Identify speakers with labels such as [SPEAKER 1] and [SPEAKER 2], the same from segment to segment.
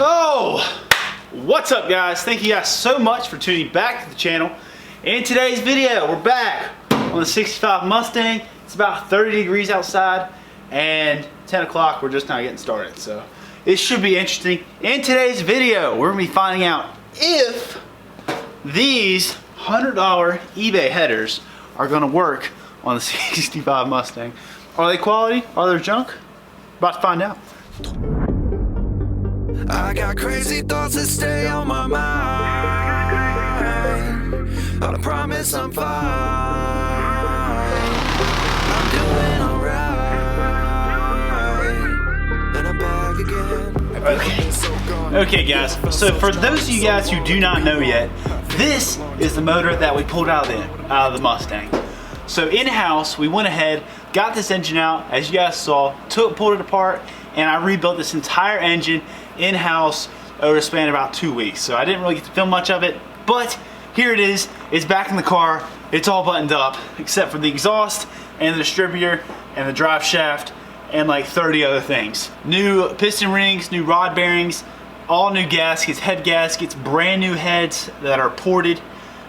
[SPEAKER 1] Oh, what's up guys? Thank you guys so much for tuning back to the channel. In today's video, we're back on the 65 Mustang. It's about 30 degrees outside and 10 o'clock, we're just now getting started. So it should be interesting. In today's video, we're gonna be finding out if these $100 eBay headers are gonna work on the 65 Mustang. Are they quality? Are they junk? About to find out.
[SPEAKER 2] I got crazy thoughts that stay on my mind. I promise I'm fine. I'm doing alright. And I'm back again.
[SPEAKER 1] Okay guys, so for those of you guys who do not know yet, this is the motor that we pulled out of the Mustang. So in-house, we went ahead, got this engine out, as you guys saw, pulled it apart, and I rebuilt this entire engine in-house over a span of about 2 weeks. So I didn't really get to film much of it, but here it is. It's back in the car. It's all buttoned up, except for the exhaust and the distributor and the drive shaft and like 30 other things. New piston rings, new rod bearings, all new gaskets, head gaskets, brand new heads that are ported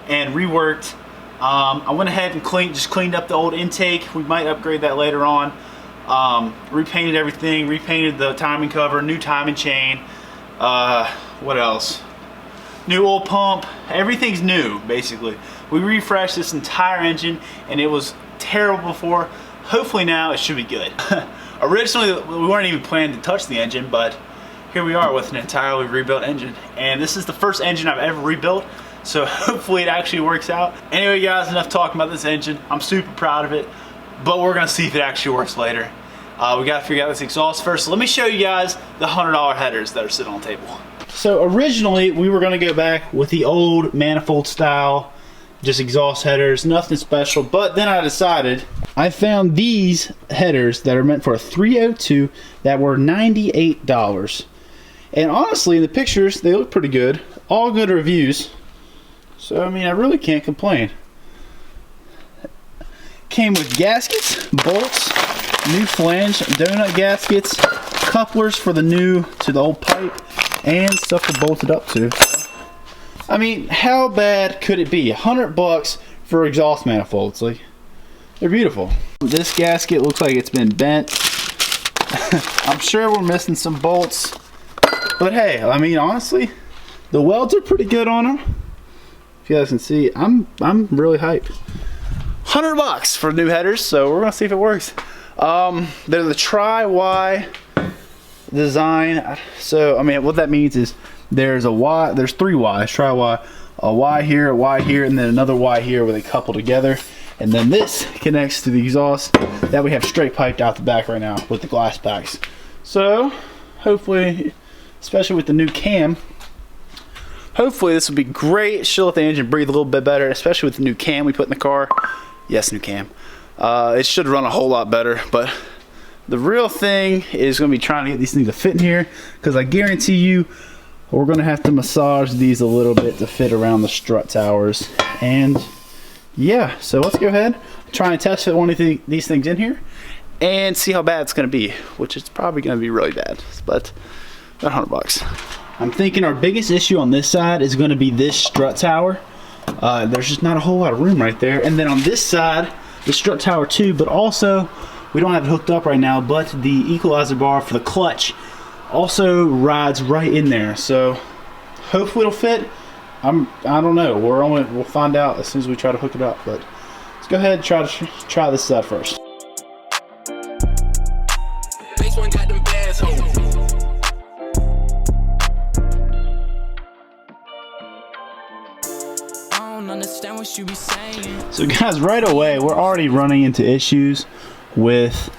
[SPEAKER 1] and reworked. I went ahead and just cleaned up the old intake. We might upgrade that later on. Repainted everything, repainted the timing cover, new timing chain. What else? New oil pump. Everything's new, basically. We refreshed this entire engine, and it was terrible before. Hopefully now it should be good. Originally, we weren't even planning to touch the engine, but here we are with an entirely rebuilt engine. And this is the first engine I've ever rebuilt, so hopefully it actually works out. Anyway guys, enough talking about this engine. I'm super proud of it, but we're gonna see if it actually works later. We gotta figure out this exhaust first. So let me show you guys the $100 headers that are sitting on the table. So originally we were gonna go back with the old manifold style, just exhaust headers, nothing special, but then I decided, I found these headers that are meant for a 302 that were $98. And honestly, in the pictures, they look pretty good. All good reviews. So, I mean, I really can't complain. Came with gaskets, bolts, new flange, donut gaskets, couplers for the new to the old pipe, and stuff to bolt it up to. I mean, how bad could it be? $100 for exhaust manifolds. Like, they're beautiful. This gasket looks like it's been bent. I'm sure we're missing some bolts. But hey, I mean, honestly, the welds are pretty good on them. If you guys can see, I'm really hyped. $100 for new headers, so we're gonna see if it works. They're the Tri-Y design. So I mean, what that means is there's a Y, there's 3 Ys, Tri-Y, a Y here, and then another Y here where they couple together. And then this connects to the exhaust that we have straight piped out the back right now with the glass backs. So hopefully, especially with the new cam, hopefully this will be great. She'll let the engine breathe a little bit better, especially with the new cam we put in the car. Yes, new cam. It should run a whole lot better, but the real thing is going to be trying to get these things to fit in here, because I guarantee you we're going to have to massage these a little bit to fit around the strut towers. And yeah, so let's go ahead, try and test fit one of these things in here and see how bad it's going to be, which is probably going to be really bad, but about $100. I'm thinking our biggest issue on this side is going to be this strut tower. There's just not a whole lot of room right there. And then on this side, the strut tower too, but also, we don't have it hooked up right now, but the equalizer bar for the clutch also rides right in there. So hopefully it'll fit. I don't know. We'll find out as soon as we try to hook it up. But let's go ahead and try this side first. So guys, right away we're already running into issues with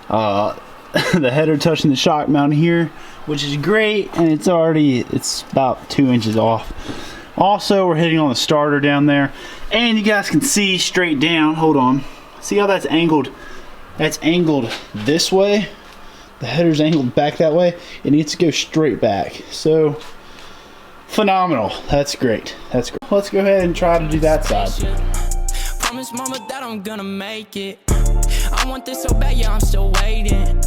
[SPEAKER 1] the header touching the shock mount here, which is great, and it's about 2 inches off. Also, we're hitting on the starter down there, and you guys can see straight down. Hold on, see how that's angled? That's angled this way. The header's angled back that way. It needs to go straight back. So phenomenal. That's great. That's great. Let's go ahead and try to do that side.
[SPEAKER 3] Promise mama that I'm gonna make it. I want this so bad, yeah, I'm still waiting.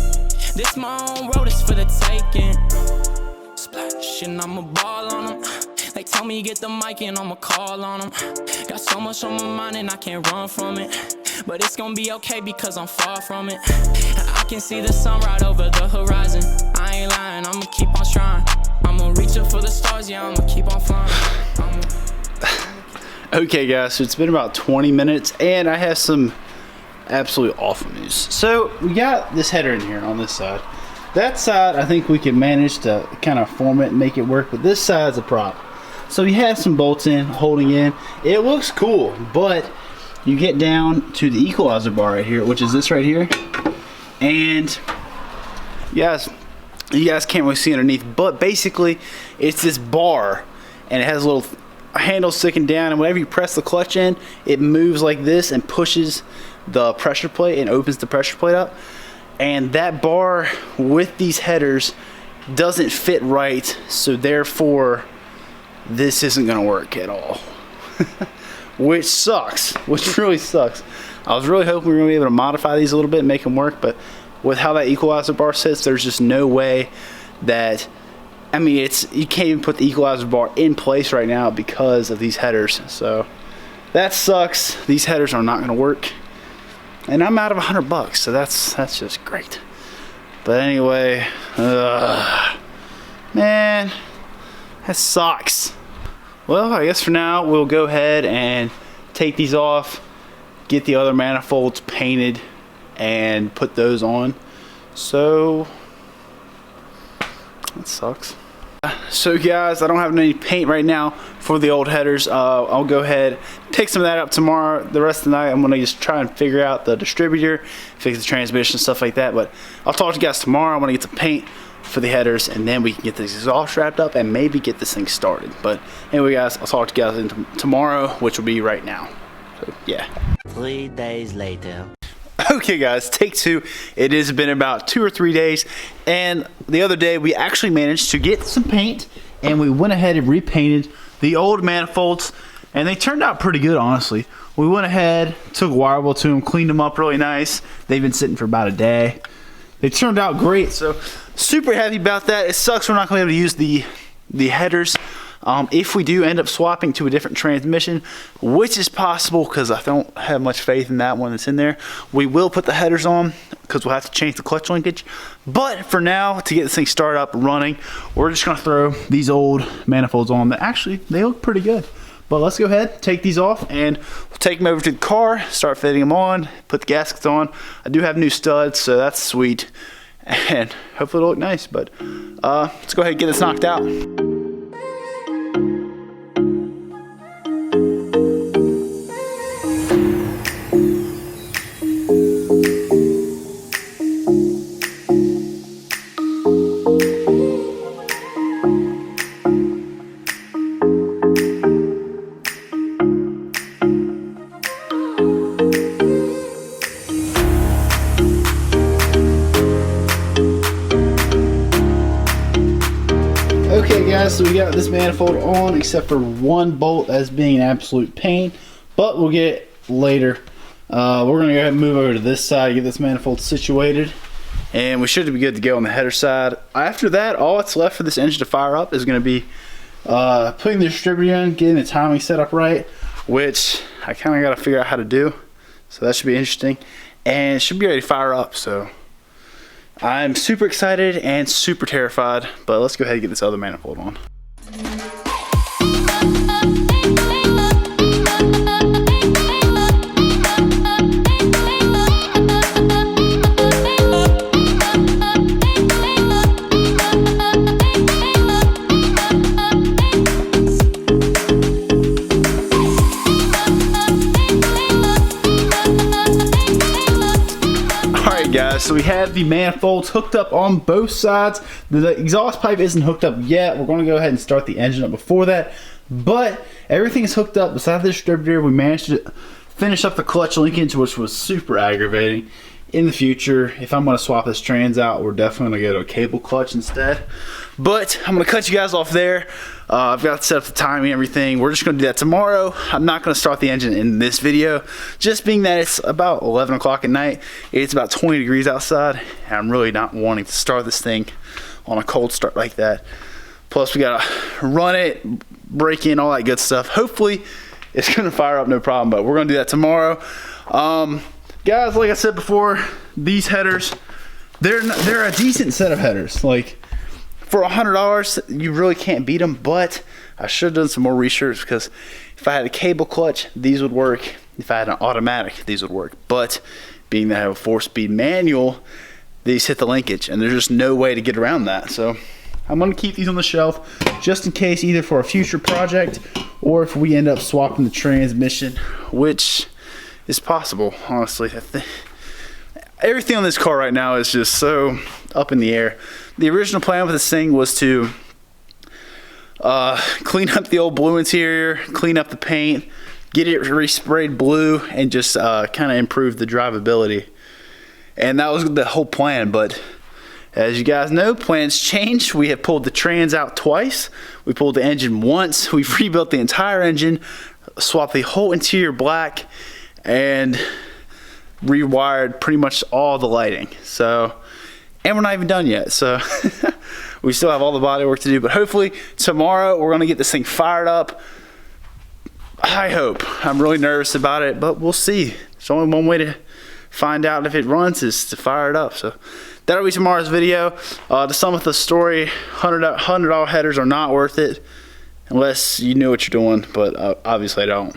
[SPEAKER 3] This my own road is for the taking. Splash. motion, I'ma ball on them. They tell me get the mic and I'ma call on them. Got so much on my mind and I can't run from it. But it's gonna be okay because I'm far from it. I can see the sun right over the horizon. I ain't lying, I'ma keep on trying. I'ma reach up for the stars, yeah, I'ma keep on flying.
[SPEAKER 1] Okay guys, so it's been about 20 minutes and I have some absolutely awful news. So we got this header in here on this side. That side I think we can manage to kind of form it and make it work, but this side's a problem. So we have some bolts in, holding in. It looks cool, but you get down to the equalizer bar right here, which is this right here, and you guys can't really see underneath, but basically it's this bar and it has a little handle sticking down, and whenever you press the clutch in, it moves like this and pushes the pressure plate and opens the pressure plate up. And that bar with these headers doesn't fit right, so therefore this isn't gonna work at all. Which sucks, which really sucks. I was really hoping we were gonna be able to modify these a little bit and make them work, but with how that equalizer bar sits, there's just no way that, I mean, you can't even put the equalizer bar in place right now because of these headers. So that sucks. These headers are not gonna work. And I'm out of $100, so that's just great. But anyway, man, that sucks. Well, I guess for now we'll go ahead and take these off, get the other manifolds painted, and put those on. So that sucks. So guys, I don't have any paint right now for the old headers. I'll go ahead, pick some of that up tomorrow. The rest of the night I'm gonna just try and figure out the distributor, fix the transmission, stuff like that. But I'll talk to you guys tomorrow. I'm gonna get some paint for the headers, and then we can get this exhaust wrapped up and maybe get this thing started. But anyway guys, I'll talk to you guys tomorrow, which will be right now. So yeah.
[SPEAKER 4] 3 days later.
[SPEAKER 1] Okay guys, take two. It has been about 2 or 3 days, and the other day we actually managed to get some paint, and we went ahead and repainted the old manifolds, and they turned out pretty good, honestly. We went ahead, took a wire wheel to them, cleaned them up really nice. They've been sitting for about a day. They turned out great, so super happy about that. It sucks we're not going to be able to use the headers. If we do end up swapping to a different transmission, which is possible because I don't have much faith in that one that's in there, we will put the headers on because we'll have to change the clutch linkage. But for now, to get this thing started up and running, we're just going to throw these old manifolds on that actually, they look pretty good. But let's go ahead, take these off, and we'll take them over to the car, start fitting them on, put the gaskets on. I do have new studs, so that's sweet. And hopefully it'll look nice, but let's go ahead and get this knocked out. Okay guys, so we got this manifold on except for one bolt as being an absolute pain, but we'll get it later. We're gonna go ahead and move over to this side, get this manifold situated, and we should be good to go on the header side. After that, all that's left for this engine to fire up is gonna be putting the distributor in, getting the timing set up right, which I kinda gotta figure out how to do. So that should be interesting, and it should be ready to fire up. So I'm super excited and super terrified, but let's go ahead and get this other manifold on. Guys, so we have the manifolds hooked up on both sides. The exhaust pipe isn't hooked up yet. We're going to go ahead and start the engine up before that, but everything is hooked up besides the distributor. We managed to finish up the clutch linkage, which was super aggravating. In the future, if I'm going to swap this trans out, we're definitely going to go to a cable clutch instead. But I'm going to cut you guys off there. I've got to set up the timing and everything. We're just going to do that tomorrow. I'm not going to start the engine in this video, just being that it's about 11 o'clock at night. It's about 20 degrees outside, and I'm really not wanting to start this thing on a cold start like that. Plus we gotta run it, break in, all that good stuff. Hopefully it's gonna fire up no problem, but we're gonna do that tomorrow. Guys, like I said before, these headers, they're a decent set of headers. Like for $100, you really can't beat them, but I should have done some more research, because if I had a cable clutch, these would work. If I had an automatic, these would work. But being that I have a 4-speed manual, these hit the linkage, and there's just no way to get around that. So I'm gonna keep these on the shelf just in case, either for a future project or if we end up swapping the transmission, which is possible, honestly. Everything on this car right now is just so up in the air. The original plan with this thing was to clean up the old blue interior, clean up the paint, get it resprayed blue, and just kind of improve the drivability. And that was the whole plan, but as you guys know, plans change. We have pulled the trans out twice. We pulled the engine once. We've rebuilt the entire engine, swapped the whole interior black, and rewired pretty much all the lighting. So, and we're not even done yet. So we still have all the body work to do, but hopefully tomorrow we're gonna get this thing fired up. I hope. I'm really nervous about it, but we'll see. There's only one way to find out if it runs, is to fire it up. So that'll be tomorrow's video. To sum up the story, $100 headers are not worth it unless you know what you're doing, but obviously I don't.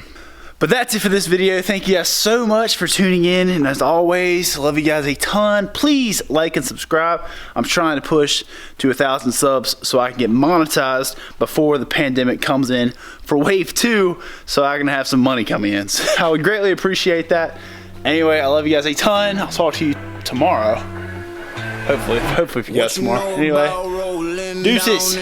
[SPEAKER 1] But that's it for this video. Thank you guys so much for tuning in, and as always, love you guys a ton. Please like and subscribe. I'm trying to push to 1,000 subs so I can get monetized before the pandemic comes in for wave 2, so I can have some money coming in. So I would greatly appreciate that. Anyway, I love you guys a ton. I'll talk to you tomorrow. Hopefully if you guys tomorrow. Anyway, deuces.